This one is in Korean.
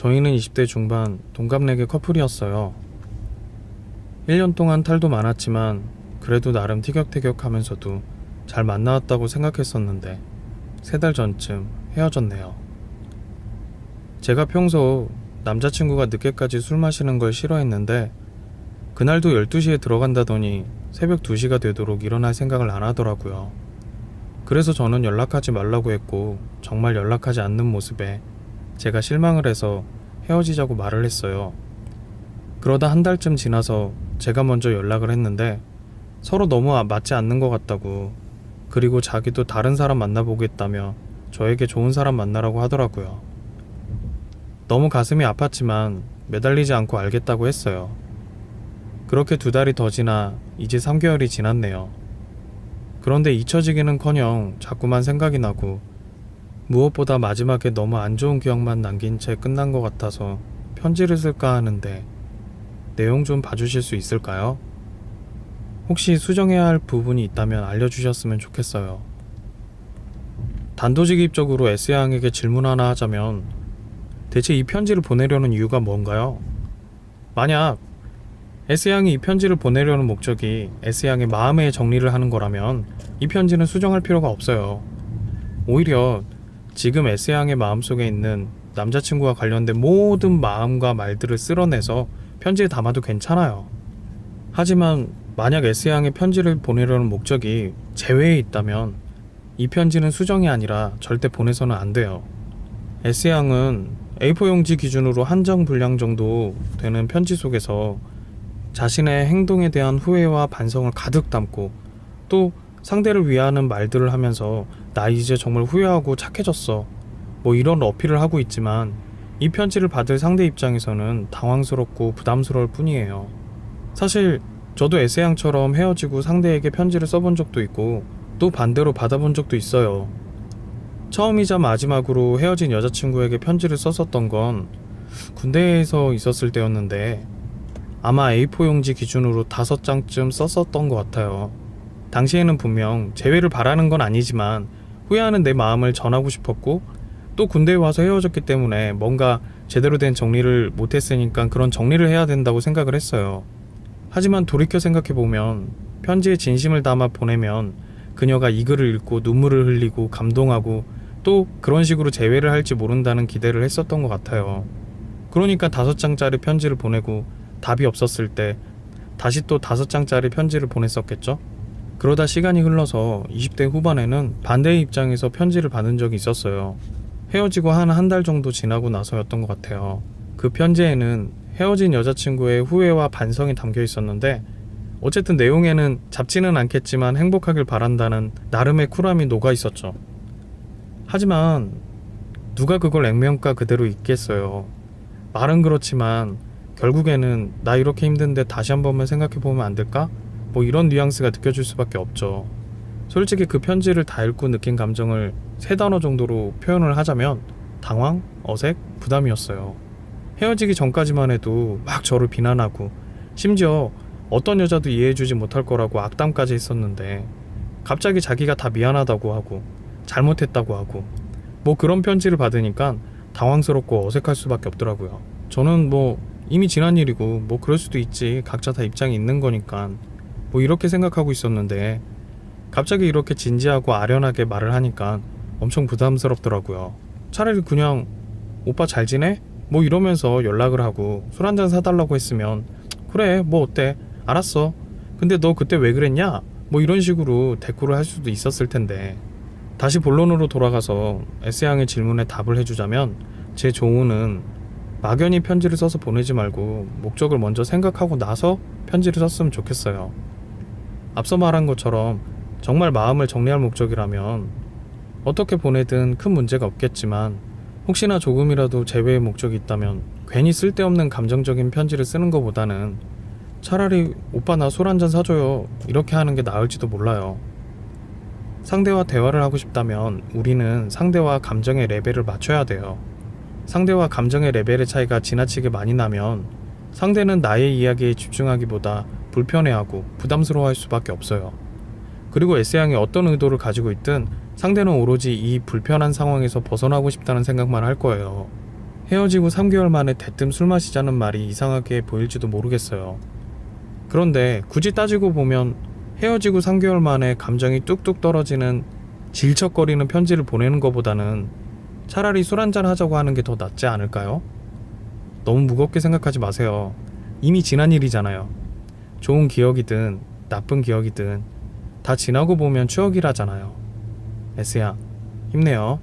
저희는 20대 중반 동갑내기 커플이었어요. 1년 동안 탈도 많았지만 그래도 나름 티격태격하면서도 잘 만나왔다고 생각했었는데 3달 전쯤 헤어졌네요. 제가 평소 남자친구가 늦게까지 술 마시는 걸 싫어했는데 그날도 12시에 들어간다더니 새벽 2시가 되도록 일어날 생각을 안 하더라고요. 그래서 저는 연락하지 말라고 했고 정말 연락하지 않는 모습에 제가 실망을 해서 헤어지자고 말을 했어요. 그러다 한 달쯤 지나서 제가 먼저 연락을 했는데 서로 너무 맞지 않는 것 같다고, 그리고 자기도 다른 사람 만나보겠다며 저에게 좋은 사람 만나라고 하더라고요. 너무 가슴이 아팠지만 매달리지 않고 알겠다고 했어요. 그렇게 2달이 더 지나 이제 3개월이 지났네요. 그런데 잊혀지기는커녕 자꾸만 생각이 나고 무엇보다 마지막에 너무 안 좋은 기억만 남긴 채 끝난 것 같아서 편지를 쓸까 하는데 내용 좀 봐주실 수 있을까요? 혹시 수정해야 할 부분이 있다면 알려주셨으면 좋겠어요. 단도직입적으로 S양에게 질문 하나 하자면 대체 이 편지를 보내려는 이유가 뭔가요? 만약 S양이 이 편지를 보내려는 목적이 S양의 마음의 정리를 하는 거라면 이 편지는 수정할 필요가 없어요. 오히려 지금 S양의 마음속에 있는 남자친구와 관련된 모든 마음과 말들을 쓸어내서 편지에 담아도 괜찮아요. 하지만 만약 S양의 편지를 보내려는 목적이 제외에 있다면 이 편지는 수정이 아니라 절대 보내서는 안 돼요. S양은 A4 용지 기준으로 한정 분량 정도 되는 편지 속에서 자신의 행동에 대한 후회와 반성을 가득 담고 또 상대를 위하는 말들을 하면서 나 이제 정말 후회하고 착해졌어 뭐 이런 어필을 하고 있지만 이 편지를 받을 상대 입장에서는 당황스럽고 부담스러울 뿐이에요. 사실 저도 S양처럼 헤어지고 상대에게 편지를 써본 적도 있고 또 반대로 받아본 적도 있어요. 처음이자 마지막으로 헤어진 여자친구에게 편지를 썼었던 건 군대에서 있었을 때였는데 아마 A4 용지 기준으로 5장쯤 썼었던 것 같아요. 당시에는 분명 재회를 바라는 건 아니지만 후회하는 내 마음을 전하고 싶었고 또 군대에 와서 헤어졌기 때문에 뭔가 제대로 된 정리를 못했으니까 그런 정리를 해야 된다고 생각을 했어요. 하지만 돌이켜 생각해보면 편지에 진심을 담아 보내면 그녀가 이 글을 읽고 눈물을 흘리고 감동하고 또 그런 식으로 재회를 할지 모른다는 기대를 했었던 것 같아요. 그러니까 5장짜리 편지를 보내고 답이 없었을 때 다시 또 5장짜리 편지를 보냈었겠죠? 그러다 시간이 흘러서 20대 후반에는 반대의 입장에서 편지를 받은 적이 있었어요. 헤어지고 한 달 정도 지나고 나서였던 것 같아요. 그 편지에는 헤어진 여자친구의 후회와 반성이 담겨 있었는데 어쨌든 내용에는 잡지는 않겠지만 행복하길 바란다는 나름의 쿨함이 녹아 있었죠. 하지만 누가 그걸 액면가 그대로 읽겠어요. 말은 그렇지만 결국에는 나 이렇게 힘든데 다시 한 번만 생각해보면 안 될까? 뭐 이런 뉘앙스가 느껴질 수밖에 없죠. 솔직히 그 편지를 다 읽고 느낀 감정을 3단어 정도로 표현을 하자면 당황, 어색, 부담이었어요. 헤어지기 전까지만 해도 막 저를 비난하고 심지어 어떤 여자도 이해해주지 못할 거라고 악담까지 했었는데 갑자기 자기가 다 미안하다고 하고 잘못했다고 하고 뭐 그런 편지를 받으니까 당황스럽고 어색할 수밖에 없더라고요. 저는 뭐 이미 지난 일이고 뭐 그럴 수도 있지, 각자 다 입장이 있는 거니까 뭐 이렇게 생각하고 있었는데 갑자기 이렇게 진지하고 아련하게 말을 하니까 엄청 부담스럽더라고요. 차라리 그냥 오빠 잘 지내? 뭐 이러면서 연락을 하고 술 한잔 사달라고 했으면 그래 뭐 어때 알았어 근데 너 그때 왜 그랬냐? 뭐 이런 식으로 대꾸를 할 수도 있었을 텐데. 다시 본론으로 돌아가서 S양의 질문에 답을 해주자면 제 조언은 막연히 편지를 써서 보내지 말고 목적을 먼저 생각하고 나서 편지를 썼으면 좋겠어요. 앞서 말한 것처럼 정말 마음을 정리할 목적이라면 어떻게 보내든 큰 문제가 없겠지만 혹시나 조금이라도 재회의 목적이 있다면 괜히 쓸데없는 감정적인 편지를 쓰는 것보다는 차라리 오빠 나 술 한잔 사줘요 이렇게 하는 게 나을지도 몰라요. 상대와 대화를 하고 싶다면 우리는 상대와 감정의 레벨을 맞춰야 돼요. 상대와 감정의 레벨의 차이가 지나치게 많이 나면 상대는 나의 이야기에 집중하기보다 불편해하고 부담스러워할 수밖에 없어요. 그리고 S양이 어떤 의도를 가지고 있든 상대는 오로지 이 불편한 상황에서 벗어나고 싶다는 생각만 할 거예요. 헤어지고 3개월 만에 대뜸 술 마시자는 말이 이상하게 보일지도 모르겠어요. 그런데 굳이 따지고 보면 헤어지고 3개월 만에 감정이 뚝뚝 떨어지는 질척거리는 편지를 보내는 것보다는 차라리 술 한잔 하자고 하는 게 더 낫지 않을까요? 너무 무겁게 생각하지 마세요. 이미 지난 일이잖아요. 좋은 기억이든 나쁜 기억이든 다 지나고 보면 추억이라잖아요. S야, 힘내요.